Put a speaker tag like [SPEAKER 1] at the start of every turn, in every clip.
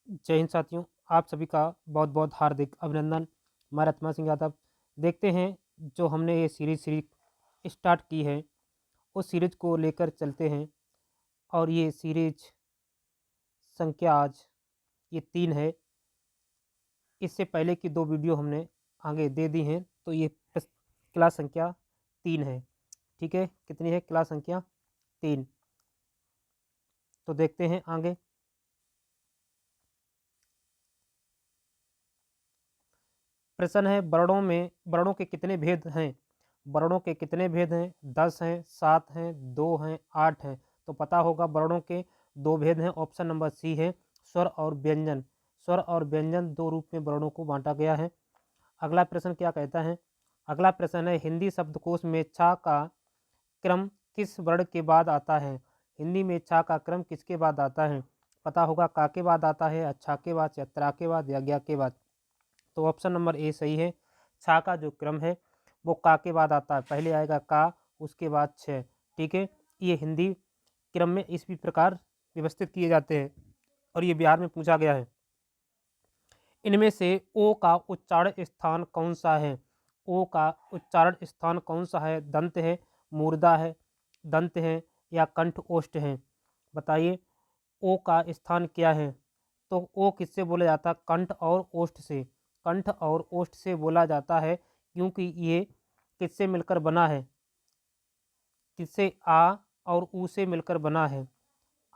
[SPEAKER 1] जय हिंद साथियों, आप सभी का बहुत बहुत हार्दिक अभिनंदन। मैं रत्ना सिंह यादव। देखते हैं जो हमने ये सीरीज स्टार्ट की है, उस सीरीज को लेकर चलते हैं। और ये सीरीज संख्या आज ये 3 है। इससे पहले की 2 वीडियो हमने आगे दे दी हैं, तो ये क्लास संख्या 3 है। ठीक है, कितनी है क्लास संख्या 3। तो देखते हैं आगे। प्रश्न है, वर्णों के कितने भेद हैं? वर्णों के कितने भेद हैं? 10 हैं, 7 हैं, 2 हैं, 8 हैं। तो पता होगा वर्णों के 2 भेद हैं। ऑप्शन नंबर सी है, स्वर और व्यंजन। स्वर और व्यंजन 2 रूप में वर्णों को बांटा गया है। अगला प्रश्न क्या कहता है? अगला प्रश्न है, हिंदी शब्दकोश में छा का क्रम किस वर्ण के बाद आता है? हिंदी में छा का क्रम किसके बाद आता है? पता होगा का के बाद आता है, अच्छा के बाद, या त्रा के बाद, या ज्ञा के बाद। तो ऑप्शन नंबर ए सही है। छा का जो क्रम है वो का के बाद आता है। पहले आएगा का, उसके बाद छ। ठीक है, ये हिंदी क्रम में इस भी प्रकार व्यवस्थित किए जाते हैं और ये बिहार में पूछा गया है। इनमें से ओ का उच्चारण स्थान कौन सा है? ओ का उच्चारण स्थान कौन सा है? दंत है, मूर्धा है, दंत है, या कंठ ओष्ठ है? बताइए, ओ का स्थान क्या है? तो ओ किससे बोला जाता है? कंठ और ओष्ठ से। कंठ और ओष्ठ से बोला जाता है, क्योंकि ये किससे मिलकर बना है? किससे? आ और ऊ से मिलकर बना है।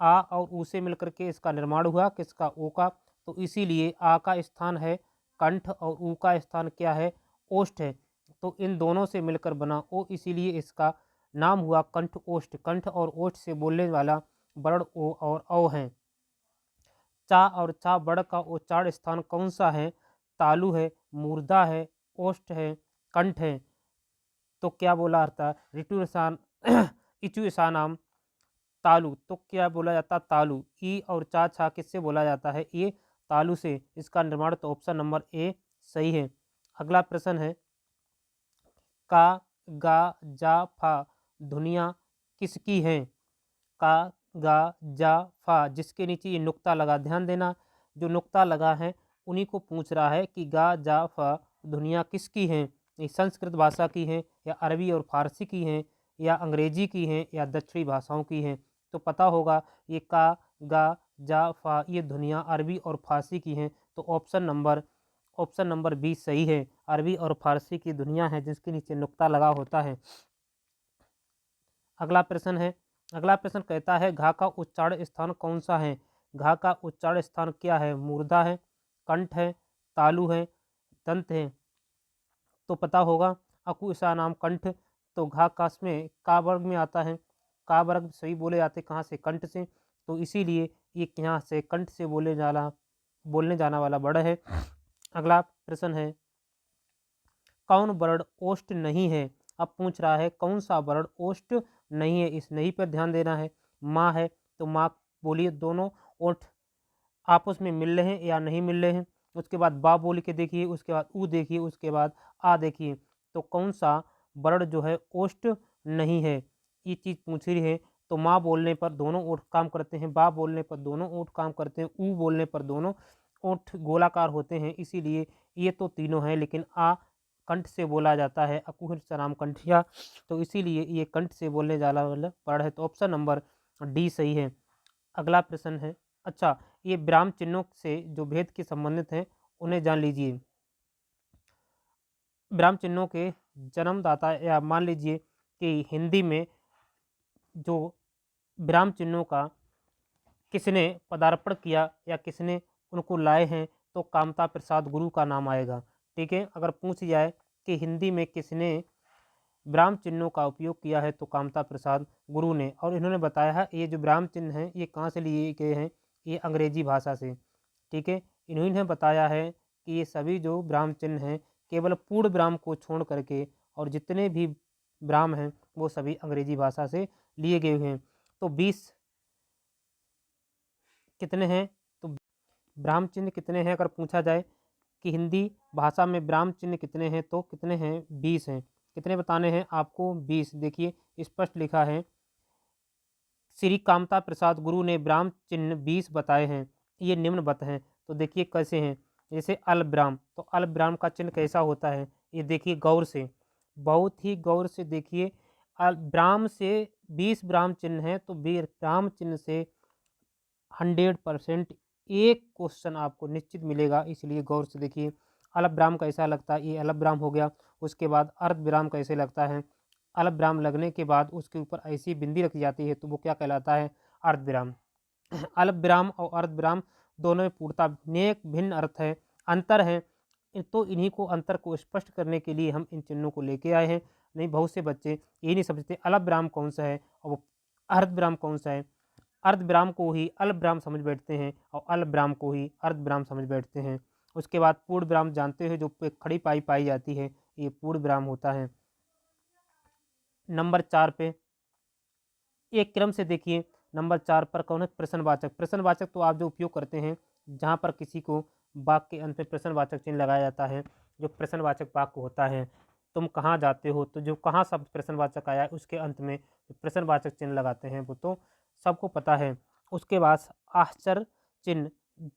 [SPEAKER 1] आ और ऊ से मिलकर के इसका निर्माण हुआ, किसका? ओ का। तो इसीलिए आ का स्थान है कंठ और ऊ का स्थान क्या है? ओष्ठ है। तो इन दोनों से मिलकर बना ओ, इसीलिए इसका नाम हुआ कंठ ओष्ठ। कंठ और ओष्ठ से बोलने वाला वर्ण ओ और औ है। चा और चा वर्ण का उच्चारण स्थान कौन सा है? तालु है, मूर्धा है, ओष्ठ है, कंठ है। तो क्या बोला जाता? ऋतु ईशान इचु ईशानाम तालु। तो क्या बोला जाता? तालु। ई और चा छा किससे बोला जाता है? ये तालु से। इसका निर्माण तो ऑप्शन नंबर ए सही है। अगला प्रश्न है, का गा जा फा ध्वनियाँ किसकी हैं? का गा जा फा, जिसके नीचे ये नुक्ता लगा, ध्यान देना, जो नुक्ता लगा है उन्हीं को पूछ रहा है कि गा जा फा ध्वनियाँ किसकी हैं? ये संस्कृत भाषा की हैं, या अरबी और फारसी की हैं, या अंग्रेजी की हैं, या दक्षिणी भाषाओं की हैं? तो पता होगा ये का गा जा फा ये ध्वनियाँ अरबी और फारसी की हैं। तो ऑप्शन नंबर बी सही है। अरबी और फारसी की ध्वनियाँ हैं जिसके नीचे नुक्ता लगा होता है। अगला प्रश्न है, अगला प्रश्न कहता है, घा का उच्चारण स्थान कौन सा है? घा का उच्चारण स्थान क्या है? मूर्धा है, कंठ है, तालु है, दंत है? तो पता होगा अकु ईसा नाम कंठ। तो घा कास में का वर्ग में आता है। का वर्ग सही बोले जाते कहाँ से? कंठ से। तो इसीलिए ये यहाँ से कंठ से बोलने जाना वाला वर्ण है। अगला प्रश्न है, कौन वर्ण ओष्ठ नहीं है? अब पूछ रहा है कौन सा वर्ण ओष्ठ नहीं है। इस नहीं पर ध्यान देना है। माँ है, तो माँ बोलिए दोनों ओठ आपस में मिल रहे हैं या नहीं मिल रहे हैं। उसके बाद बा बोल के देखिए, उसके बाद ऊ देखिए, उसके बाद आ देखिए। तो कौन सा वर्ण जो है ओष्ठ नहीं है, ये चीज़ पूछ रही है। तो माँ बोलने पर दोनों ओठ काम करते हैं, बा बोलने पर दोनों ओठ काम करते हैं, ऊ बोलने पर दोनों ओठ गोलाकार होते हैं। इसीलिए ये तो तीनों हैं, लेकिन आ कंठ से बोला जाता है, अकुह सनाम कंठिया। तो इसीलिए ये कंठ से बोलने जाना वाला वर्ण है। तो ऑप्शन नंबर डी सही है। अगला प्रश्न है, अच्छा, ये विराम चिन्हों से जो भेद के संबंधित हैं उन्हें जान लीजिए। विराम चिन्हों के जन्मदाता, या मान लीजिए कि हिंदी में जो विराम चिन्हों का किसने पदार्पण किया या किसने उनको लाए हैं, तो कामता प्रसाद गुरु का नाम आएगा। ठीक है, अगर पूछ जाए कि हिंदी में किसने विराम चिन्हों का उपयोग किया है, तो कामता प्रसाद गुरु ने। और इन्होंने बताया है ये जो विराम चिन्ह हैं ये कहाँ से लिए गए हैं? ये अंग्रेजी भाषा से। ठीक है, इन्होंने बताया है कि ये सभी जो विराम चिन्ह हैं केवल पूर्ण विराम को छोड़ करके और जितने भी विराम हैं वो सभी अंग्रेजी भाषा से लिए गए हैं। तो 20 कितने हैं? तो विराम चिन्ह कितने हैं अगर पूछा जाए कि हिंदी भाषा में विराम चिन्ह कितने हैं, तो कितने हैं? 20 हैं। कितने बताने हैं आपको? 20। देखिए स्पष्ट लिखा है, श्री कामता प्रसाद गुरु ने विराम चिन्ह 20 बताए हैं। ये निम्नवत हैं। तो देखिए कैसे हैं, जैसे अल्पविराम, तो अल्पविराम का चिन्ह कैसा होता है, ये देखिए गौर से, बहुत ही गौर से देखिए। विराम से 20 विराम चिन्ह है, तो विराम चिन्ह से 100% एक क्वेश्चन आपको निश्चित मिलेगा, इसलिए गौर से देखिए। अल्पविराम कैसा लगता है, ये अल्पविराम हो गया। उसके बाद अर्धविराम कैसे लगता है, अल्पविराम लगने के बाद उसके ऊपर ऐसी बिंदी रखी जाती है, तो वो क्या कहलाता है, अर्धविराम। अल्पविराम और अर्धविराम दोनों में पूर्णतः नेक भिन्न अर्थ है, अंतर है। तो इन्हीं को अंतर को स्पष्ट करने के लिए हम इन चिन्हों को लेके आए हैं। नहीं, बहुत से बच्चे ये नहीं समझते अल्पविराम कौन सा है और वो अर्धविराम कौन सा है। अर्धविराम को ही अल्पविराम समझ बैठते हैं और अल्पविराम को ही अर्धविराम समझ बैठते हैं। उसके बाद पूर्ण विराम जानते हैं, जो पे खड़ी पाई पाई जाती है, ये पूर्ण विराम होता है। नंबर 4 पे एक क्रम से देखिए, नंबर 4 पर कौन है, प्रश्नवाचक। प्रश्नवाचक तो आप जो उपयोग करते हैं, जहाँ पर किसी को वाक्य के अंत में प्रश्नवाचक चिन्ह लगाया जाता है, जो प्रश्नवाचक वाक्य होता है, तुम कहाँ जाते हो, तो जो कहाँ शब्द प्रश्नवाचक आया है उसके अंत में प्रश्नवाचक चिन्ह लगाते हैं, वो तो सबको पता है। उसके बाद आश्चर्य चिन्ह,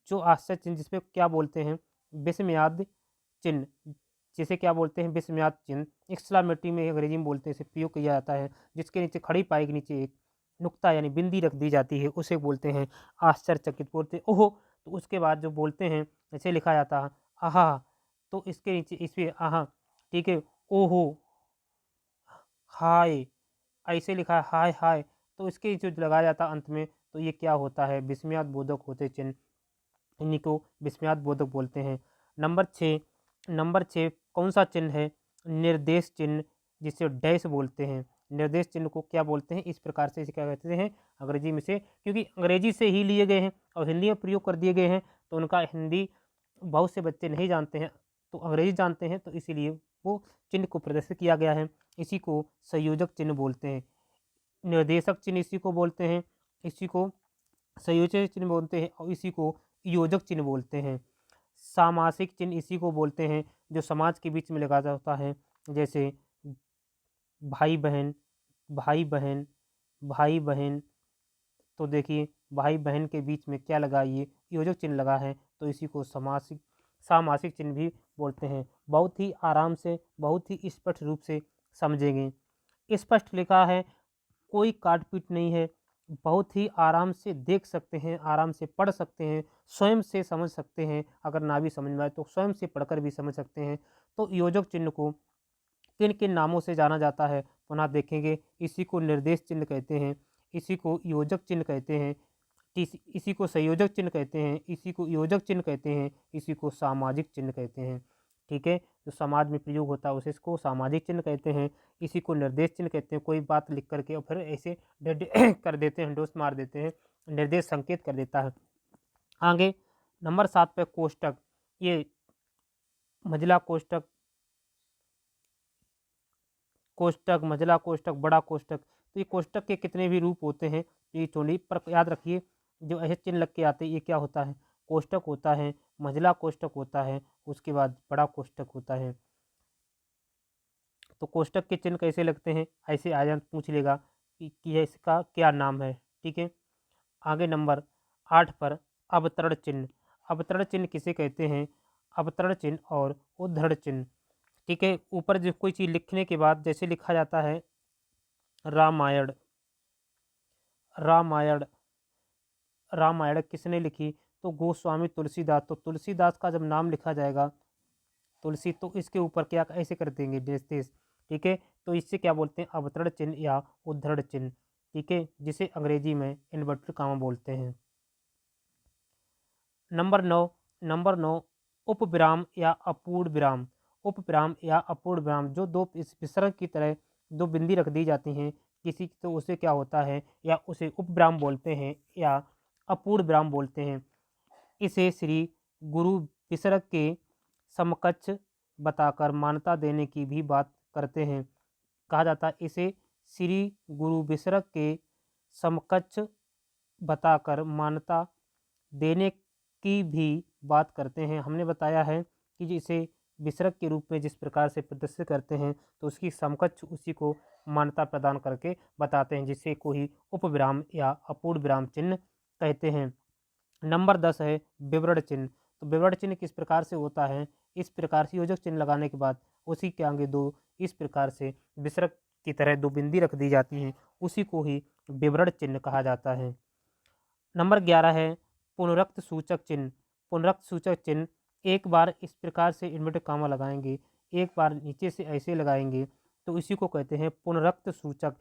[SPEAKER 1] जो आश्चर्य चिन्ह जिसमें क्या बोलते हैं, विस्मयाद चिन्ह, जिसे क्या बोलते हैं, विस्मयाद चिन्ह। एक्सक्लामेटरी में अंग्रेजी में बोलते हैं, इसे प्रयोग किया जाता है, जिसके नीचे खड़ी पाई के नीचे एक नुक्ता यानी बिंदी रख दी जाती है, उसे बोलते हैं आश्चर्यचकित, बोलते हैं ओहो। तो उसके बाद जो बोलते हैं, ऐसे लिखा जाता है आहा, तो इसके नीचे इसमें आहा, ठीक है, ओहो, हाय, ऐसे लिखा है हाय हाय, तो इसके नीचे जो लगाया जाता है अंत में, तो ये क्या होता है, विस्मयाद बोधक होते चिन्ह, इन्हीं को विस्मयाद बोधक बोलते हैं। नंबर 6 कौन सा चिन्ह है, निर्देश चिन्ह, जिसे डैश बोलते हैं। निर्देश चिन्ह को क्या बोलते हैं, इस प्रकार से इसे क्या कहते हैं, अंग्रेजी में से, क्योंकि अंग्रेजी से ही लिए गए हैं और हिंदी में प्रयोग कर दिए गए हैं, तो उनका हिंदी बहुत से बच्चे नहीं जानते हैं, तो अंग्रेजी जानते हैं, तो इसीलिए वो चिन्ह को प्रदर्शित किया गया है। इसी को संयोजक चिन्ह बोलते हैं। निर्देशक चिन्ह इसी को बोलते हैं, इसी को संयोजक चिन्ह बोलते हैं, और इसी को योजक चिन्ह बोलते हैं। सामासिक चिन्ह इसी को बोलते हैं, जो समाज के बीच में लगाया जाता है, जैसे भाई बहन, भाई बहन, भाई बहन। तो देखिए भाई बहन के बीच में क्या लगा, ये योजक चिन्ह लगा है, तो इसी को सामासिक चिन्ह भी बोलते हैं। बहुत ही आराम से, बहुत ही स्पष्ट रूप से समझेंगे। स्पष्ट लिखा है, कोई काट पीट नहीं है, बहुत ही आराम से देख सकते हैं, आराम से पढ़ सकते हैं, स्वयं से समझ सकते हैं, अगर ना भी समझ में आए तो स्वयं से पढ़कर भी समझ सकते हैं। तो योजक चिन्ह को किन किन नामों से जाना जाता है, पुनः देखेंगे। इसी को निर्देश चिन्ह कहते हैं, इसी को योजक चिन्ह कहते हैं, इसी को संयोजक चिन्ह कहते हैं, इसी को योजक चिन्ह कहते हैं, इसी को सामाजिक चिन्ह कहते हैं। ठीक है, जो समाज में प्रयोग होता है उसे इसको सामाजिक चिन्ह कहते हैं, इसी को निर्देश चिन्ह कहते हैं। कोई बात लिख करके और फिर ऐसे कर देते हैं, डोस मार देते हैं, निर्देश संकेत कर देता है। आगे नंबर 7 पे कोष्टक, ये मंझला कोष्टक, कोष्टक, मंझला कोष्टक, बड़ा कोष्टक, तो ये कोष्टक के कितने भी रूप होते हैं, तो ये चोली पर याद रखिए, जो ऐसे चिन्ह लग के आते हैं, ये क्या होता है, कोष्टक होता है, मंझला कोष्टक होता है, उसके बाद बड़ा कोष्टक होता है। तो कोष्टक के चिन्ह कैसे लगते हैं, ऐसे आ पूछ लेगा कि इसका क्या नाम है। ठीक है, आगे नंबर 8 पर अवतरण चिन्ह। अवतरण चिन्ह किसे कहते हैं, अवतरण चिन्ह और उद्धरण चिन्ह। ठीक है, ऊपर जो कोई चीज़ लिखने के बाद जैसे लिखा जाता है रामायण, रामायण, रामायण किसने लिखी, तो गोस्वामी तुलसीदास। तो तुलसीदास का जब नाम लिखा जाएगा तुलसी, तो इसके ऊपर क्या ऐसे कर देंगे देश। ठीक है, तो इससे क्या बोलते हैं, अवतरण चिन्ह या उद्धरण चिन्ह। ठीक है, जिसे अंग्रेजी में इन्वर्टेड कामा बोलते हैं। नंबर 9 उपविराम या अपूर्ण विराम। उपविराम या अपूर्ण विराम, जो दो इस विसर्ग की तरह दो बिंदी रख दी जाती हैं किसी, तो उसे क्या होता है, या उसे उपविराम बोलते हैं या अपूर्ण विराम बोलते हैं। इसे श्री गुरु विसर्ग के समकक्ष बताकर मान्यता देने की भी बात करते हैं, कहा जाता है। इसे श्री गुरु विसर्ग के समकक्ष बताकर मान्यता देने की भी बात करते हैं। हमने बताया है कि जिसे विसर्ग के रूप में जिस प्रकार से प्रदर्शित करते हैं, तो उसकी समकक्ष उसी को मान्यता प्रदान करके बताते हैं, जिसे कोई उपविराम या अपूर्ण विराम चिन्ह कहते हैं। नंबर 10 है विवरण चिन्ह। तो विवरण चिन्ह किस प्रकार से होता है, इस प्रकार से योजक चिन्ह लगाने के बाद उसी के आगे दो इस प्रकार से विसर्ग की तरह दो बिंदी रख दी जाती हैं, उसी को ही विवरण चिन्ह कहा जाता है। नंबर 11 है पुनरुक्त सूचक चिन्ह। पुनरुक्त सूचक चिन्ह एक बार इस प्रकार से इन्वर्टेड कामा लगाएंगे, एक बार नीचे से ऐसे लगाएंगे, तो इसी को कहते हैं पुनरुक्त सूचक।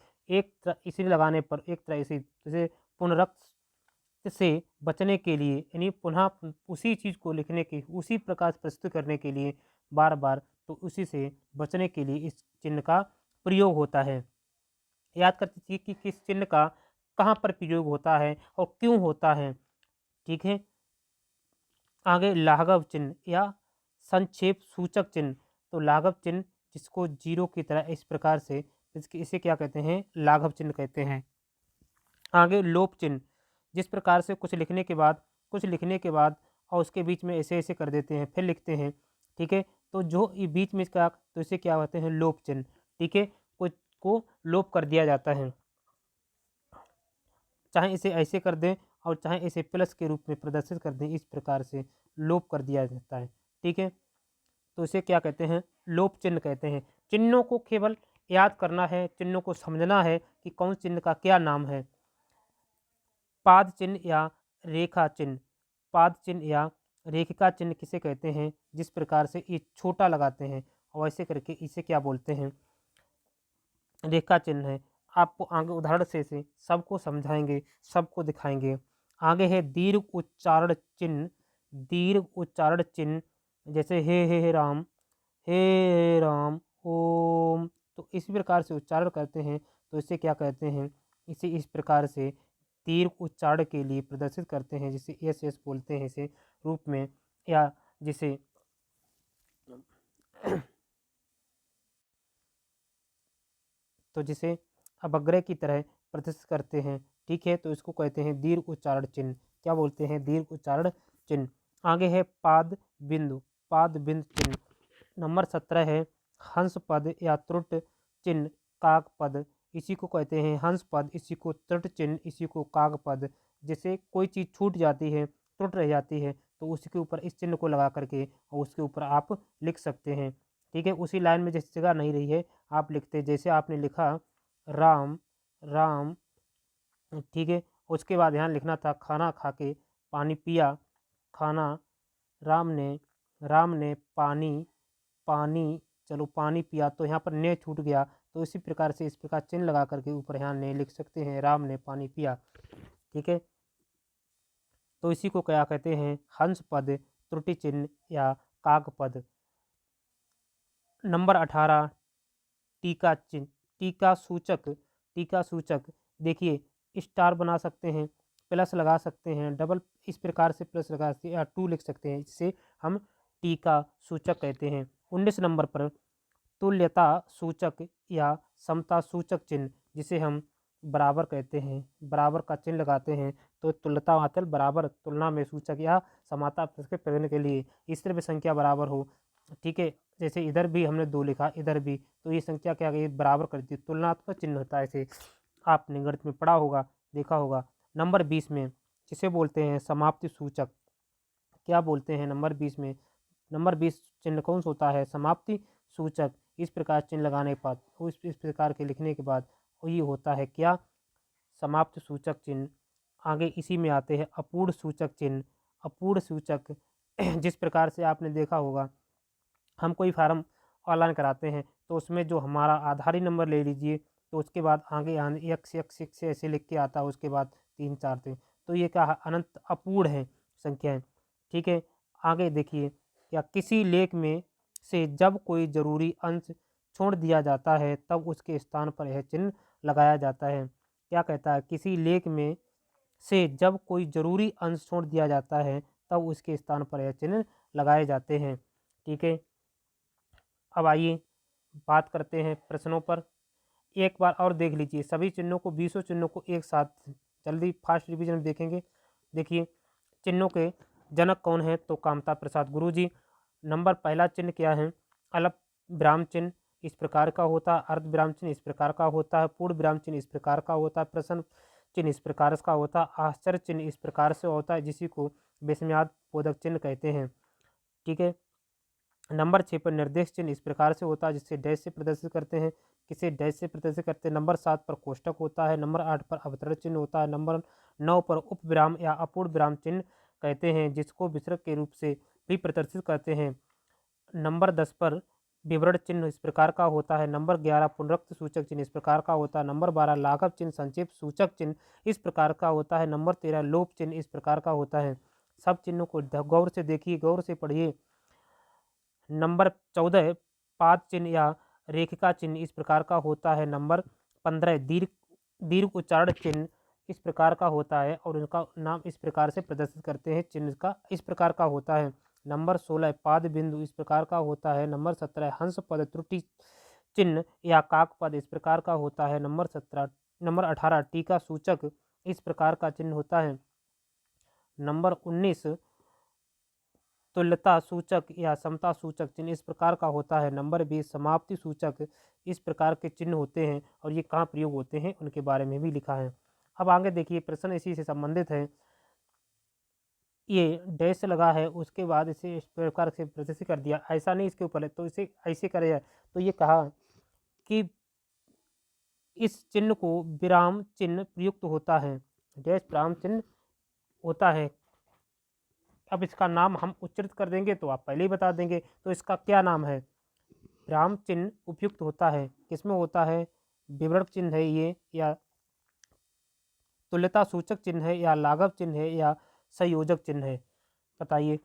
[SPEAKER 1] इसे लगाने पर एक तरह से जैसे पुनरुक्त से बचने के लिए, यानी पुनः उसी चीज़ को लिखने के उसी प्रकार से प्रस्तुत करने के लिए बार बार, तो उसी से बचने के लिए इस चिन्ह का प्रयोग होता है। याद करते थी कि किस चिन्ह का कहाँ पर प्रयोग होता है और क्यों होता है। ठीक है, आगे लाघव चिन्ह या संक्षेप सूचक चिन्ह। तो लाघव चिन्ह जिसको जीरो की तरह इस प्रकार से इसे क्या कहते हैं, लाघव चिन्ह कहते हैं। आगे लोप चिन्ह, जिस प्रकार से कुछ लिखने के बाद और उसके बीच में ऐसे ऐसे कर देते हैं, फिर लिखते हैं। ठीक है, तो जो ये बीच में इसका, तो इसे क्या कहते हैं, लोप चिन्ह। ठीक है, कुछ को लोप कर दिया जाता है, चाहे इसे ऐसे कर दें और चाहे इसे प्लस के रूप में प्रदर्शित कर दें, इस प्रकार से लोप कर दिया जाता है। ठीक है, तो इसे क्या कहते हैं, लोप चिन्ह कहते हैं। चिन्हों को केवल याद करना है, चिन्हों को समझना है कि कौन चिन्ह का क्या नाम है। पाद चिन्ह या रेखा चिन्ह। पाद चिन्ह या रेखिका चिन्ह किसे कहते हैं, जिस प्रकार से ये छोटा लगाते हैं और ऐसे करके इसे क्या बोलते हैं, रेखा चिन्ह है। आपको आगे उदाहरण से सबको समझाएंगे, सबको दिखाएंगे। आगे है दीर्घ उच्चारण चिन्ह। दीर्घ उच्चारण चिन्ह जैसे हे राम, हे राम, ओम, तो इसी प्रकार से उच्चारण करते हैं, तो इसे क्या कहते हैं, इसे इस प्रकार से दीर्घ उच्चारण के लिए प्रदर्शित करते हैं, जिसे यस यस बोलते हैं इसे रूप में, या जिसे तो जिसे अपग्रह की तरह प्रदर्शित करते हैं। ठीक है, तो इसको कहते हैं दीर्घ उच्चारण चिन्ह। क्या बोलते हैं, दीर्घ उच्चारण चिन्ह। आगे है पाद बिंदु। पाद बिंदु चिन्ह। नंबर 17 है हंस पद या त्रुट चिन्ह काग पद। इसी को कहते हैं हंस पद, इसी को त्रुट चिन्ह, इसी को काग पद। जैसे कोई चीज़ छूट जाती है, त्रुट रह जाती है, तो उसके ऊपर इस चिन्ह को लगा करके और उसके ऊपर आप लिख सकते हैं। ठीक है, उसी लाइन में जिस जगह नहीं रही है आप लिखते, जैसे आपने लिखा राम राम। ठीक है, उसके बाद यहाँ लिखना था खाना खा के पानी पिया, खाना, राम ने पानी पानी चलो पानी पिया, तो यहाँ पर ने छूट गया, तो इसी प्रकार से इस प्रकार चिन्ह लगा करके ऊपर यहाँ ने लिख सकते हैं, राम ने पानी पिया। ठीक है, तो इसी को क्या कहते हैं, हंस पद, त्रुटि चिन्ह या काग पद। नंबर 18 टीका चिन्ह। टीका सूचक। टीका सूचक देखिए स्टार बना सकते हैं, प्लस लगा सकते हैं, डबल इस प्रकार से प्लस लगा सकते हैं या टू लिख सकते हैं, इससे हम टीका सूचक कहते हैं। 19 नंबर पर तुल्यता सूचक या समता सूचक चिन्ह, जिसे हम बराबर कहते हैं, बराबर का चिन्ह लगाते हैं, तो तुल्यता मतलब बराबर, तुलना में सूचक या समानता प्रस्तुत करने के लिए इस तरह भी संख्या बराबर हो। ठीक है, जैसे इधर भी हमने 2 लिखा, इधर भी, तो ये संख्या क्या गई, बराबर कर दी, तुलनात्मक चिन्ह होता है इसे, आपने गणित में पढ़ा होगा, देखा होगा। नंबर 20 में जिसे बोलते हैं समाप्ति सूचक। क्या बोलते हैं नंबर 20 में, नंबर 20 चिन्ह कौन सा होता है, समाप्ति सूचक। इस प्रकार चिन्ह लगाने के बाद, इस प्रकार के लिखने के बाद ये होता है क्या, समाप्त सूचक चिन्ह। आगे इसी में आते हैं अपूर्ण सूचक चिन्ह। अपूर्ण सूचक जिस प्रकार से आपने देखा होगा, हम कोई फार्म ऑनलाइन कराते हैं, तो उसमें जो हमारा आधारी नंबर ले लीजिए, तो उसके बाद आगे एक्स एक्स एक्स ऐसे लिख के आता है, उसके बाद 3 4 थे, तो ये क्या है, अनंत अपूर्ण है संख्याएं। ठीक है, आगे देखिए, क्या किसी लेख में से जब कोई जरूरी अंश छोड़ दिया जाता है तब उसके स्थान पर यह चिन्ह लगाया जाता है। क्या कहता है, किसी लेख में से जब कोई जरूरी अंश छोड़ दिया जाता है तब उसके स्थान पर यह चिन्ह लगाए जाते हैं। ठीक है, अब आइए बात करते हैं प्रश्नों पर। एक बार और देख लीजिए सभी चिन्हों को, 20 चिन्हों को एक साथ जल्दी फास्ट रिवीजन में देखेंगे। देखिए चिन्हों के जनक कौन है, तो कामता प्रसाद गुरु जी। नंबर पहला चिन्ह क्या है, अल्प विराम चिन्ह इस प्रकार का होता है, अर्ध विराम चिन्ह इस प्रकार का होता है, पूर्ण विराम चिन्ह इस प्रकार का होता है, प्रश्न चिन्ह इस प्रकार का होता है, आश्चर्य चिन्ह इस प्रकार से होता है, जिसी को विस्मयाद बोधक चिन्ह कहते हैं। ठीक है। नंबर 6 पर निर्देश चिन्ह इस प्रकार से होता है, जिससे डैश से प्रदर्शित करते हैं, किसे डैश से प्रदर्शित करते हैं। नंबर 7 पर कोष्टक होता है। नंबर 8 पर अवतरण चिन्ह होता है। नंबर 9 पर उपविराम या अपूर्ण विराम चिन्ह कहते हैं, जिसको विसर्ग के रूप से भी प्रदर्शित करते हैं। नंबर 10 पर विवरण चिन्ह इस प्रकार का होता है। नंबर 11 पुनरुक्त सूचक चिन्ह इस प्रकार का होता है। नंबर 12 लाघव चिन्ह संक्षेप सूचक चिन्ह इस प्रकार का होता है। नंबर 13 लोप चिन्ह इस प्रकार का होता है। सब चिन्हों को गौर से देखिए, गौर से पढ़िए। नंबर 14 पाद चिन्ह या रेखिका चिन्ह इस प्रकार का होता है। नंबर 15 दीर्घ दीर्घ उच्चारण चिन्ह इस प्रकार का होता है और उनका नाम इस प्रकार से प्रदर्शित करते हैं। चिन्ह का इस प्रकार का होता है। नंबर 16 पाद बिंदु इस प्रकार का होता है। नंबर 17 हंस पद त्रुटि चिन्ह या काक पद इस प्रकार का होता है। नंबर 18 टीका सूचक इस प्रकार का चिन्ह होता है। नंबर 19 तुल्यता सूचक या समता सूचक चिन्ह इस प्रकार का होता है। नंबर 20 समाप्ति सूचक इस प्रकार के चिन्ह होते हैं और ये कहाँ प्रयोग होते हैं उनके बारे में भी लिखा है। अब आगे देखिए, प्रश्न इसी से संबंधित है। ये डैश लगा है, उसके बाद इसे इस प्रकार से प्रदर्शित कर दिया, ऐसा नहीं इसके ऊपर है तो इसे ऐसे करे। तो ये कहा कि इस चिन्ह को विराम चिन्ह प्रयुक्त होता है। डैश विराम चिन्ह होता है। अब इसका नाम हम उच्चारित कर देंगे तो आप पहले ही बता देंगे, तो इसका क्या नाम है। विराम चिन्ह उपयुक्त होता है, किसमें होता है, विवरण चिन्ह है ये, या तुल्यता सूचक चिन्ह है, या लाघव चिन्ह है, या संयोजक चिन्ह है, बताइए।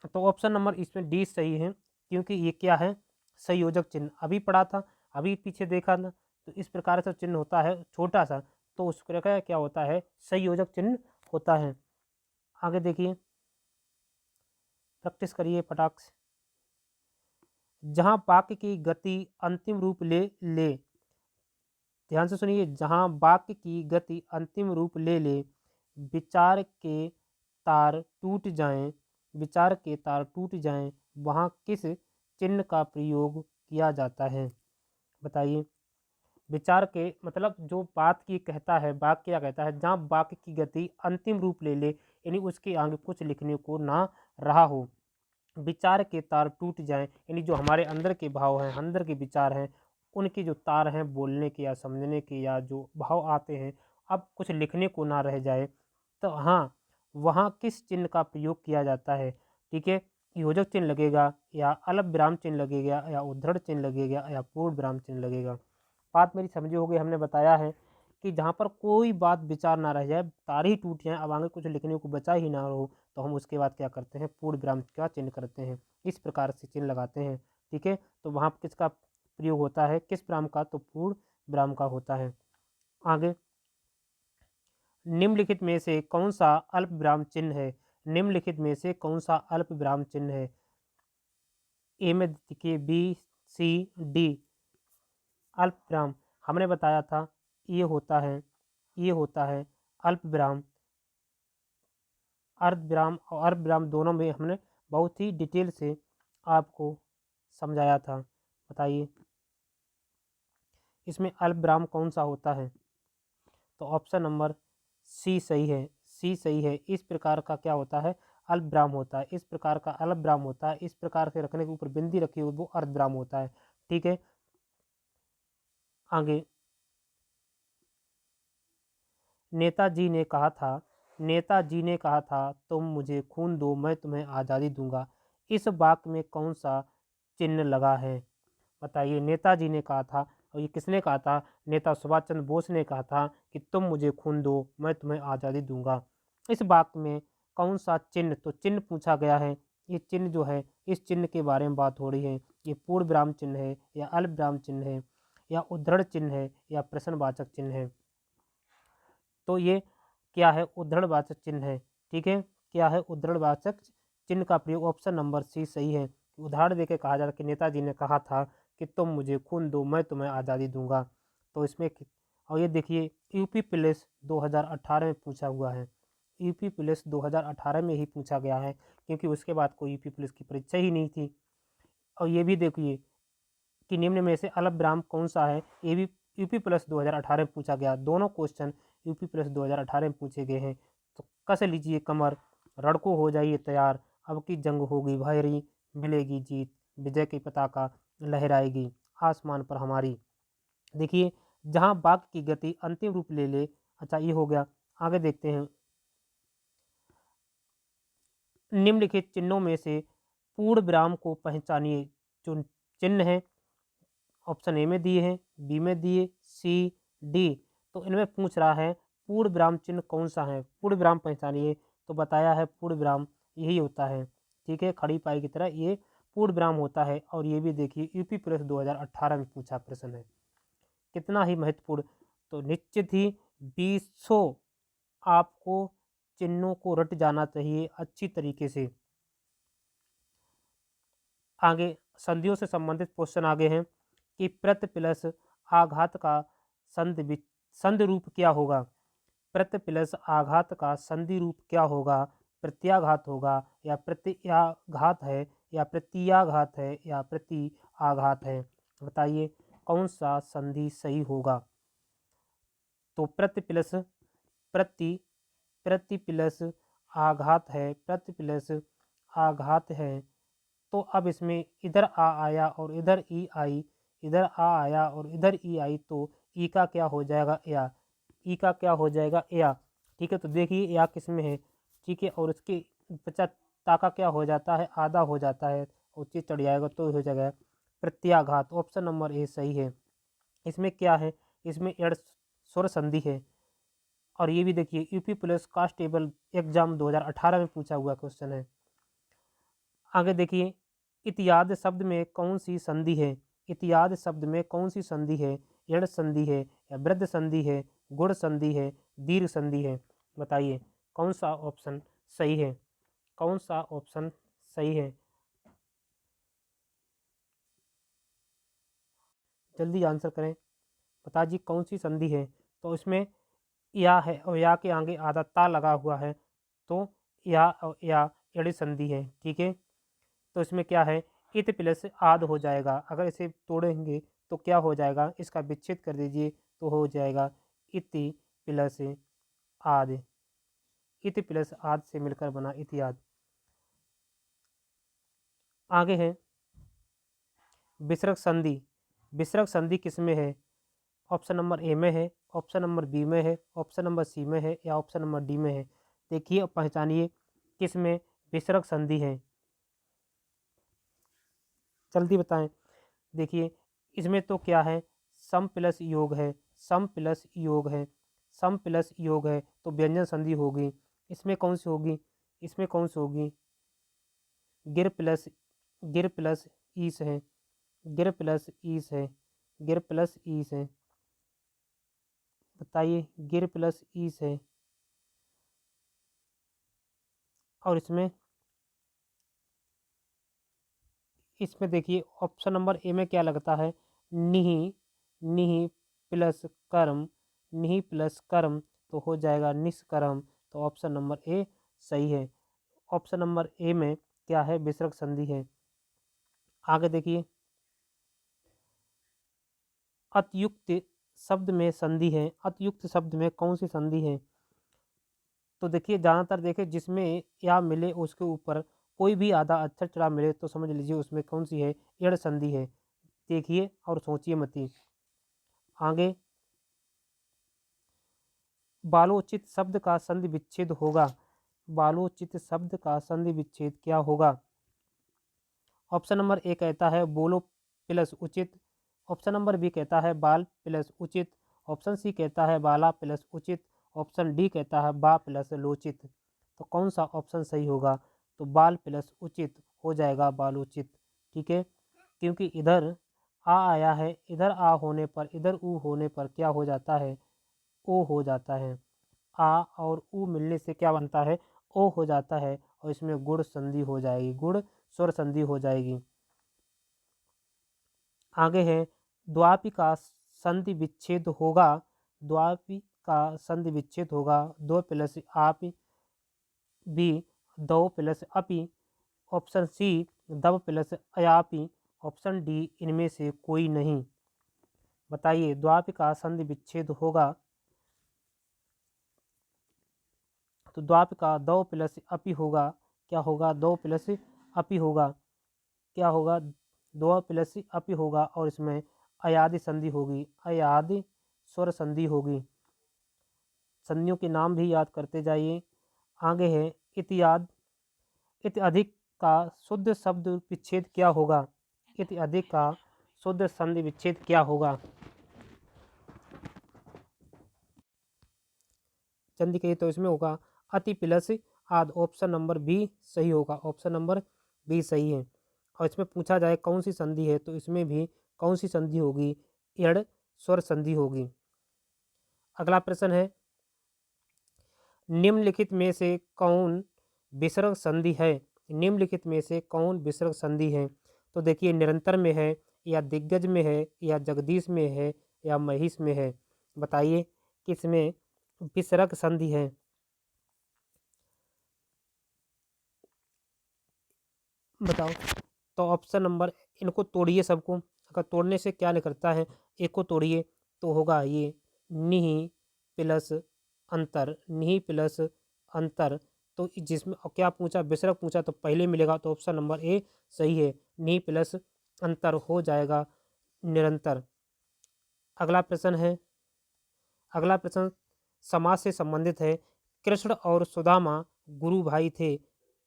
[SPEAKER 1] तो ऑप्शन नंबर इसमें डी सही है, क्योंकि ये क्या है, संयोजक चिन्ह। अभी पढ़ा था, अभी पीछे देखा था, तो इस प्रकार से चिन्ह होता है छोटा सा, तो उस प्रकार क्या होता है, संयोजक चिन्ह होता है। आगे देखिए, प्रैक्टिस करिए फटाक से। जहां वाक्य की गति अंतिम रूप ले ले, ध्यान से सुनिए, जहां वाक्य की गति अंतिम रूप ले ले, विचार के तार टूट जाएं, विचार के तार टूट जाएं, वहां किस चिन्ह का प्रयोग किया जाता है, बताइए। विचार के मतलब जो बात की कहता है, वाक्य क्या कहता है, जहाँ वाक्य की गति अंतिम रूप ले ले, यानी उसके आगे कुछ लिखने को ना रहा हो, विचार के तार टूट जाएं, यानी जो हमारे अंदर के भाव हैं, अंदर के विचार हैं, उनके जो तार हैं बोलने के या समझने के या जो भाव आते हैं, अब कुछ लिखने को ना रह जाए, तो हाँ, वहाँ किस चिन्ह का प्रयोग किया जाता है। ठीक है, योजक चिन्ह लगेगा, या अलग विराम चिन्ह लगेगा, या उद्धरण चिन्ह लगेगा, या पूर्ण विराम चिन्ह लगेगा। बात मेरी समझी होगी। हमने बताया है कि जहाँ पर कोई बात विचार ना रह जाए, तार ही टूट जाए, अब आगे कुछ लिखने को बचा ही ना हो, तो हम उसके बाद क्या करते हैं, पूर्ण विराम का चिन्ह करते हैं, इस प्रकार से चिन्ह लगाते हैं। ठीक है, तो वहाँ किसका प्रयोग होता है, किस विराम का, तो पूर्ण विराम का होता है। आगे, निम्नलिखित में से कौन सा अल्प विराम चिन्ह है, निम्नलिखित में से कौन सा अल्प विराम चिन्ह है। ए में देखिए बी सी डी। अल्प विराम हमने बताया था, ये होता है, ये होता है अल्प विराम। अर्ध विराम और अल्प विराम दोनों में हमने बहुत ही डिटेल से आपको समझाया था, बताइए इसमें अल्प विराम कौन सा होता है। तो ऑप्शन नंबर सी सही है, सी सही है। इस प्रकार का क्या होता है, अल्प विराम होता है, इस प्रकार का अल्प विराम होता है, इस प्रकार से रखने के ऊपर बिंदी रखी हुई वो अर्ध विराम होता है। ठीक है, आगे, नेताजी ने कहा था, नेताजी ने कहा था तुम मुझे खून दो मैं तुम्हें आज़ादी दूंगा, इस वाक्य में कौन सा चिन्ह लगा है, बताइए। नेताजी ने कहा था, और ये किसने कहा था, नेता सुभाष चंद्र बोस ने कहा था कि तुम मुझे खून दो मैं तुम्हें आज़ादी दूंगा। इस वाक्य में कौन सा चिन्ह, तो चिन्ह पूछा गया है। ये चिन्ह जो है, इस चिन्ह के बारे में बात हो रही है। ये पूर्ण विराम चिन्ह है, या अल्प विराम चिन्ह है, या उद्धरण चिन्ह है, या प्रश्नवाचक चिन्ह है। तो ये क्या है, उद्धरणवाचक चिन्ह है। ठीक है, क्या है, उद्धरणवाचक चिन्ह का प्रयोग ऑप्शन नंबर सी सही है। उदाहरण देके कहा जा रहा है कि नेताजी ने कहा था कि तुम मुझे खून दो मैं तुम्हें आज़ादी दूंगा। तो इसमें और ये देखिए, यूपी पुलिस 2018 में पूछा हुआ है, यूपी पुलिस 2018 में ही पूछा गया है, क्योंकि उसके बाद कोई यूपी पुलिस की परीक्षा ही नहीं थी। और ये भी देखिए कि निम्न में से अल्प विराम कौन सा है, ये भी यूपी प्लस 2018 में पूछा गया। दोनों क्वेश्चन यूपी प्लस 2018 में पूछे गए हैं। तो कस लीजिए कमर, लड़कों हो जाइए तैयार, अब की जंग होगी भारी, मिलेगी जीत, विजय की पताका लहराएगी आसमान पर हमारी। देखिए जहाँ वाक्य की गति अंतिम रूप ले ले। अच्छा ये हो गया। आगे देखते हैं। निम्नलिखित चिन्हों में से पूर्ण विराम को पहचानिए। जो चिन्ह है ऑप्शन ए में दिए हैं, बी में दिए, सी, डी। तो इनमें पूछ रहा है पूर्ण विराम चिन्ह कौन सा है, पूर्ण विराम पहचानिए। तो बताया है पूर्ण विराम यही होता है। ठीक है, खड़ी पाई की तरह ये पूर्ण विराम होता है। और ये भी देखिए यूपी पुलिस 2018 में पूछा प्रश्न है। कितना ही महत्वपूर्ण। तो निश्चित ही 20 आपको चिन्हों को रट जाना चाहिए अच्छी तरीके से। आगे संधियों से संबंधित क्वेश्चन आगे हैं कि प्रत्य प्लस आघात का संधि रूप क्या होगा। प्रत्य प्लस आघात का संधि रूप क्या होगा। प्रत्याघात होगा या प्रत्याघात है या प्रत्याघात है या प्रति आघात है। बताइए कौन सा संधि सही होगा। तो प्रत्य प्लस प्रति प्लस आघात है, प्रति प्लस आघात है। तो अब इसमें इधर आ आया और इधर ई आई, इधर आ आया और इधर ई आई, तो ई का क्या हो जाएगा या, ई का क्या हो जाएगा या। ठीक है, तो देखिए या किस में है। ठीक है, और इसके बचा ताका क्या हो जाता है, आधा हो जाता है और चीज चढ़ जाएगा तो हो जाएगा प्रत्याघात। ऑप्शन नंबर ए सही है। इसमें क्या है, इसमें एड स्वर संधि है। और ये भी देखिए यूपी पुलिस कांस्टेबल एग्जाम 2018 में पूछा हुआ क्वेश्चन है। आगे देखिए इत्यादि शब्द में कौन सी संधि है। इत्यादि शब्द में कौन सी संधि है। एड़ संधि है या वृद्ध संधि है, गुण संधि है, दीर्घ संधि है। बताइए कौन सा ऑप्शन सही है, कौन सा ऑप्शन सही है। जल्दी आंसर करें, बता जी कौन सी संधि है। तो इसमें या है और या के आगे आधा ता लगा हुआ है, तो या और या एड़ी संधि है। ठीक है, तो इसमें क्या है, इत प्लस आद हो जाएगा। अगर इसे तोड़ेंगे तो क्या हो जाएगा, इसका विच्छेद कर दीजिए तो हो जाएगा इति प्लस आद। इत प्लस आद से मिलकर बना इतियाद। आगे है विसर्ग संधि। विसर्ग संधि किस में है। ऑप्शन नंबर ए में है, ऑप्शन नंबर बी में है, ऑप्शन नंबर सी में है या ऑप्शन नंबर डी में है। देखिए और पहचानिए किस में विसर्ग संधि है, जल्दी बताएं। देखिए इसमें तो क्या है, सम प्लस योग है, सम प्लस योग है, सम प्लस योग है, तो व्यंजन संधि होगी। इसमें कौन सी होगी, इसमें कौन सी होगी, गिर प्लस, गिर प्लस ईस है, गिर प्लस ईस है, गिर प्लस ईस है। बताइए गिर प्लस ईस है। और इसमें देखिए ऑप्शन नंबर ए में क्या लगता है, निही, निही प्लस कर्म, निही प्लस कर्म, तो हो जाएगा निष्कर्म। तो ऑप्शन नंबर ए सही है। ऑप्शन नंबर ए में क्या है, विसर्ग संधि है। आगे देखिए अतयुक्त शब्द में संधि है। अतयुक्त शब्द में कौन सी संधि है। तो देखिए ज़्यादातर देखिए जिसमें या मिले उसके ऊपर कोई भी आधा अक्षर चढ़ा मिले तो समझ लीजिए उसमें कौन सी है, एड़ संधि है। देखिए और सोचिए मती। आगे बालोचित शब्द का संधि विच्छेद होगा। बालोचित शब्द का संधि विच्छेद क्या होगा। ऑप्शन नंबर ए कहता है बोलो प्लस उचित, ऑप्शन नंबर बी कहता है बाल प्लस उचित, ऑप्शन सी कहता है बाला प्लस उचित, ऑप्शन डी कहता है बा प्लस लोचित। तो कौन सा ऑप्शन सही होगा। तो बाल प्लस उचित हो जाएगा बालोचित। ठीक है, क्योंकि इधर आ आया है, इधर आ होने पर इधर ऊ होने पर क्या हो जाता है, ओ हो जाता है। आ और ऊ मिलने से क्या बनता है, ओ हो जाता है। और इसमें गुण संधि हो जाएगी, गुण स्वर संधि हो जाएगी। आगे है द्वापी का संधि विच्छेद होगा। द्वापी का संधि विच्छेद होगा दो प्लस आप, बी दो प्लस अपी, ऑप्शन सी दब प्लस अयापी, ऑप्शन डी इनमें से कोई नहीं। बताइए द्वापी का संधि विच्छेद होगा तो द्वाप का दौ प्लस अपि होगा, क्या होगा, दौ प्लस अपि होगा, क्या होगा, दो प्लस अपि होगा, और इसमें अयादि संधि होगी, अयादि स्वर संधि होगी। संधियों के नाम भी याद करते जाइए। आगे है इत्याद, इत अधिक का शुद्ध शब्द विच्छेद क्या होगा, इत अधिक का शुद्ध संधि विच्छेद क्या होगा। जल्दी कहिए, तो इसमें होगा अति प्लस आद, ऑप्शन नंबर बी सही होगा, ऑप्शन नंबर बी सही है। और इसमें पूछा जाए कौन सी संधि है, तो इसमें भी कौन सी संधि होगी, एड़ स्वर संधि होगी। अगला प्रश्न है, निम्नलिखित में से कौन विसर्ग संधि है, निम्नलिखित में से कौन विसर्ग संधि है। तो देखिए, निरंतर में है, या दिग्गज में है, या जगदीश में है, या महिष में है। बताइए किसमें विसर्ग संधि है। बताओ। तो ऑप्शन नंबर, इनको तोड़िए सबको, अगर तोड़ने से क्या निकलता है, एक को तोड़िए तो होगा ये निहि प्लस अंतर, निहि प्लस अंतर। तो जिसमें क्या पूछा, विसर्ग पूछा, तो पहले मिलेगा, तो ऑप्शन नंबर ए सही है, निहि प्लस अंतर हो जाएगा निरंतर। अगला प्रश्न है, अगला प्रश्न समाज से संबंधित है। कृष्ण और सुदामा गुरु भाई थे,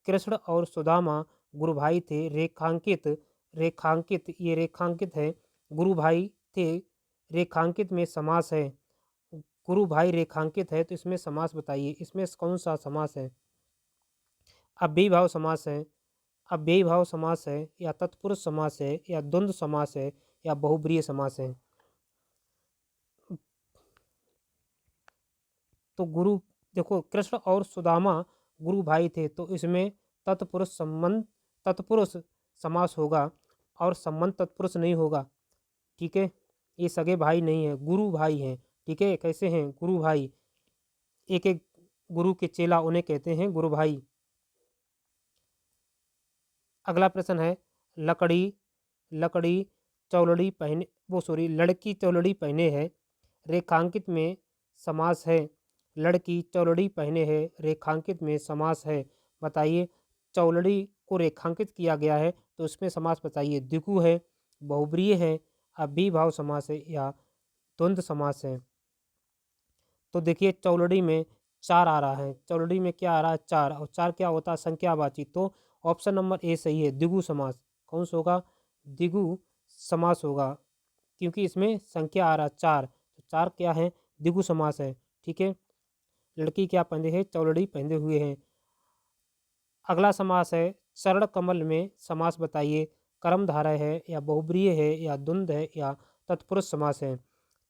[SPEAKER 1] कृष्ण और सुदामा गुरु भाई थे, रेखांकित, रेखांकित, ये रेखांकित है, गुरु भाई थे, रेखांकित में समास है, गुरु भाई रेखांकित है, तो इसमें समास बताइए, इसमें कौन सा समास है। अव्ययी भाव समास है, अव्ययी भाव समास है, या तत्पुरुष समास है, या द्वंद्व समास है, या बहुब्रीय समास है। तो गुरु, देखो कृष्ण और सुदामा गुरु भाई थे, तो इसमें तत्पुरुष संबंध, तत्पुरुष समास होगा, और संबंध तत्पुरुष नहीं होगा। ठीक है, ये सगे भाई नहीं है, गुरु भाई हैं। ठीक है, कैसे हैं, गुरु भाई, एक एक गुरु के चेला, उन्हें कहते हैं गुरु भाई। अगला प्रश्न है, लकड़ी, लकड़ी चौलड़ी पहने, वो सॉरी, लड़की चौलड़ी पहने है, रेखांकित में समास है, लड़की चौलड़ी पहने है, रेखांकित में समास है। बताइए, चौलड़ी को रेखांकित किया गया है, तो उसमें समास बताइए, द्विगु है, बहुब्रीय है, अव्ययी भाव समास है, या द्वंद्व समास है। तो देखिए, चौलड़ी में चार आ रहा है, चौलड़ी में क्या आ रहा है, चार, और चार क्या होता है, संख्यावाची। तो ऑप्शन नंबर ए सही है, द्विगु समास। कौन सा होगा, द्विगु समास होगा, क्योंकि इसमें संख्या आ रहा है चार, तो चार क्या है, द्विगु समास है। ठीक है, लड़की क्या पहने है, चौलड़ी पहने हुए हैं। अगला समास है, चरण कमल में समास बताइए, कर्मधारय है, या बहुब्रीय है, या द्वंद्व है, या तत्पुरुष समास है।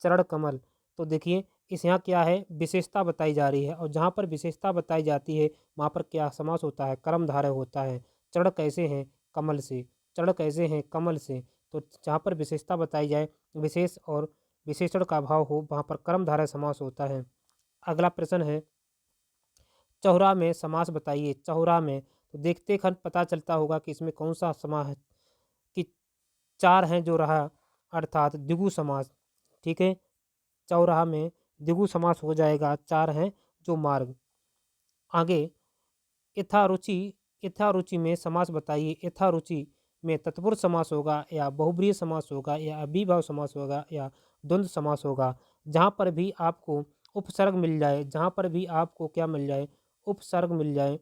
[SPEAKER 1] चरण कमल, तो देखिए इस यहाँ क्या है, विशेषता बताई जा रही है, और जहाँ पर विशेषता बताई जाती है वहाँ पर क्या समास होता है, कर्मधारय होता है। चरण कैसे हैं, कमल से, चरण कैसे हैं, कमल से। तो जहाँ पर विशेषता बताई जाए, विशेष और विशेषण का भाव हो, वहाँ पर कर्मधारय समास होता है। अगला प्रश्न है, चौरा में समास बताइए, चौरा में। तो देखते खन पता चलता होगा कि इसमें कौन सा समास है, कि चार हैं जो रहा, अर्थात द्विगु समास। ठीक है, चौराहा में द्विगु समास हो जाएगा, चार हैं जो मार्ग। आगे, यथारुचि, यथारुचि में समास बताइए, यथारुचि में तत्पुरुष समास होगा, या बहुब्रीय समास होगा, या अव्ययीभाव समास होगा, या द्वंद्व समास होगा। जहाँ पर भी आपको उपसर्ग मिल जाए, जहाँ पर भी आपको क्या मिल जाए, उपसर्ग मिल जाए,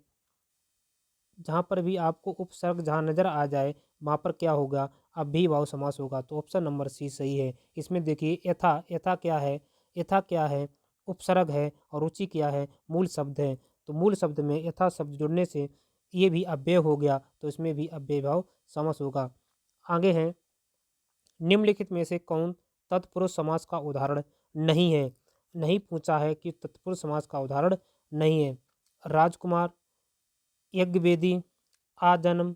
[SPEAKER 1] जहाँ पर भी आपको उपसर्ग जहाँ नज़र आ जाए वहाँ पर क्या होगा, अव्ययीभाव समास होगा। तो ऑप्शन नंबर सी सही है। इसमें देखिए, यथा, यथा क्या है, यथा क्या है, उपसर्ग है, और रुचि क्या है, मूल शब्द है। तो मूल शब्द में यथा शब्द जुड़ने से ये भी अव्यय हो गया, तो इसमें भी अव्ययीभाव समास होगा। आगे है, निम्नलिखित में से कौन तत्पुरुष समास का उदाहरण नहीं है। नहीं पूछा है कि तत्पुरुष समास का उदाहरण नहीं है। राजकुमार, यज्ञवेदी, आजन्म,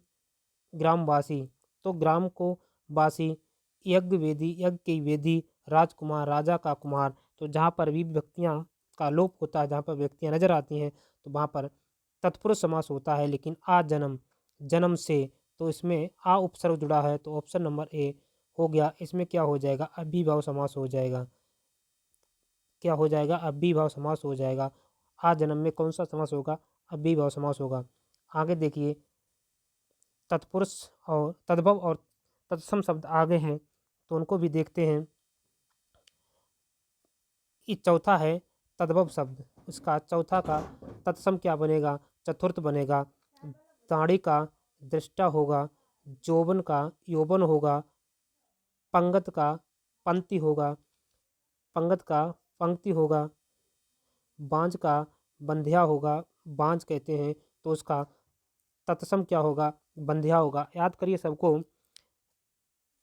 [SPEAKER 1] ग्रामवासी। तो ग्राम को वासी, यज्ञ वेदी, यज्ञ की वेदी, राजकुमार, राजा का कुमार। तो जहाँ पर भी व्यक्तियाँ का लोप होता है, जहाँ पर व्यक्तियाँ नजर आती हैं, तो वहाँ पर तत्पुरुष समास होता है। लेकिन आ जन्म, जन्म से, तो इसमें आ उपसर्ग जुड़ा है, तो ऑप्शन नंबर ए हो गया। इसमें क्या हो जाएगा, अव्ययीभाव समास हो जाएगा, क्या हो जाएगा, अव्ययीभाव समास हो जाएगा। आ जन्म में कौन सा समास होगा? अव्ययीभाव समास होगा। आगे देखिए, तत्पुरुष और तद्भव और तत्सम शब्द आगे हैं तो उनको भी देखते हैं। ये चौथा है तद्भव शब्द, इसका चौथा का तत्सम क्या बनेगा? चतुर्थ बनेगा। दाढ़ी का दृष्टा होगा, जोबन का यौवन होगा, पंगत का पंक्ति होगा, पंगत का पंक्ति होगा, बांझ का बंध्या होगा, बांझ कहते हैं तो उसका तत्सम क्या होगा? बंध्या होगा। याद करिए सबको।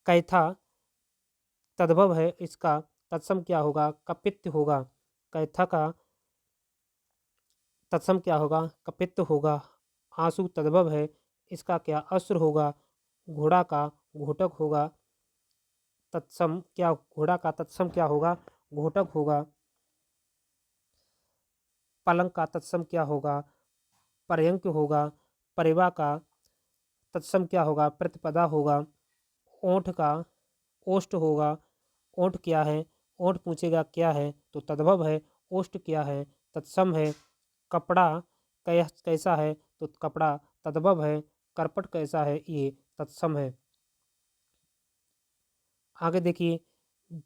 [SPEAKER 1] कैथा तद्भव है, इसका तत्सम क्या होगा? कपित्त होगा। कैथा का तत्सम क्या होगा? कपित्त होगा। आंसू तद्भव है, इसका क्या? अश्र होगा। घोड़ा का घोटक होगा, तत्सम क्या? घोड़ा का तत्सम क्या होगा? घोटक होगा। पलंग का तत्सम क्या होगा? पर्यंक होगा। परिवा का तत्सम क्या होगा? प्रतिपदा होगा। ओंठ का ओष्ठ होगा। ओंठ क्या है? ओंठ पूछेगा क्या है तो तद्भव है। ओष्ठ क्या है? तत्सम है। कपड़ा कैसा है तो कपड़ा तद्भव है। करपट कैसा है? ये तत्सम है। आगे देखिए,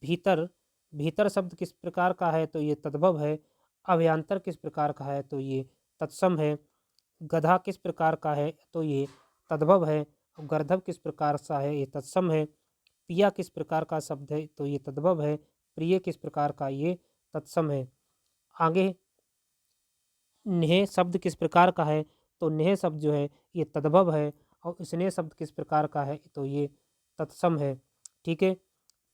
[SPEAKER 1] भीतर भीतर शब्द किस प्रकार का है तो ये तद्भव है। अभ्यंतर किस प्रकार का है तो ये तत्सम है। गधा किस प्रकार का है तो ये तद्भव है। और गर्दभ किस प्रकार सा है? ये तत्सम है। पिया किस प्रकार का शब्द है तो ये तद्भव है। प्रिय किस प्रकार का? ये तत्सम है। आगे नेह शब्द किस प्रकार का है तो नेह शब्द जो है ये तद्भव है। और स्नेह शब्द किस प्रकार का है तो ये तत्सम है। ठीक है।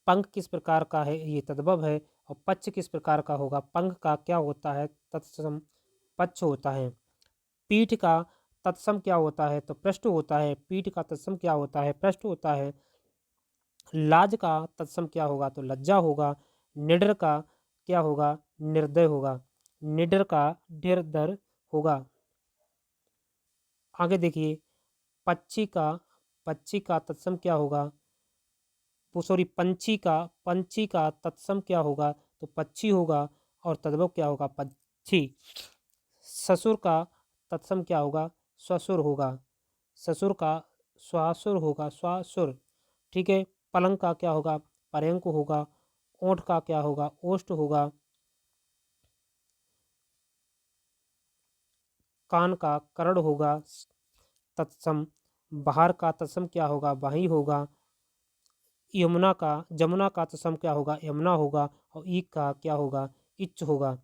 [SPEAKER 1] पंख किस प्रकार का है? ये तद्भव है। और पक्ष किस प्रकार का होगा? पंख का क्या होता है? तत्सम पक्ष होता है। पीठ का तत्सम क्या होता है तो पृष्ठ होता है। पीठ का तत्सम क्या होता है? पृष्ठ होता है। लाज का तत्सम क्या होगा तो लज्जा होगा। निडर का क्या होगा? निर्दय होगा। निडर का निर्दर होगा। आगे देखिए, पक्षी का तत्सम क्या होगा? वो सॉरी पंछी का तत्सम क्या होगा तो पक्षी होगा। और तद्भव क्या होगा? पक्षी। ससुर का तत्सम क्या होगा? ससुर होगा। ससुर का स्वासुर होगा। स्वासुर। ठीक है। पलंग का क्या होगा? पर्यंक होगा। ओंठ का क्या होगा? ओष्ठ होगा। कान का करण होगा। तत्सम। बाहर का तत्सम क्या होगा? बाही होगा। जमुना का तत्सम क्या होगा? यमुना होगा। और ईक का क्या होगा? इच्छ होगा।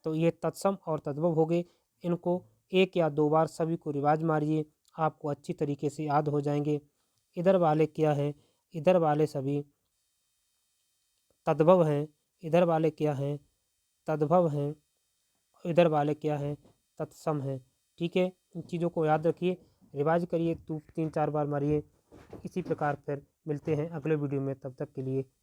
[SPEAKER 1] तो ये तत्सम और तद्भव हो गए। इनको एक या दो बार सभी को रिवाज मारिए, आपको अच्छी तरीके से याद हो जाएंगे। इधर वाले क्या है? इधर वाले सभी तद्भव हैं। इधर वाले क्या हैं? तद्भव हैं। इधर वाले क्या हैं? तत्सम हैं। ठीक है। इन चीज़ों को याद रखिए, रिवाज करिए, 3-4 बार मारिए। इसी प्रकार फिर मिलते हैं अगले वीडियो में, तब तक के लिए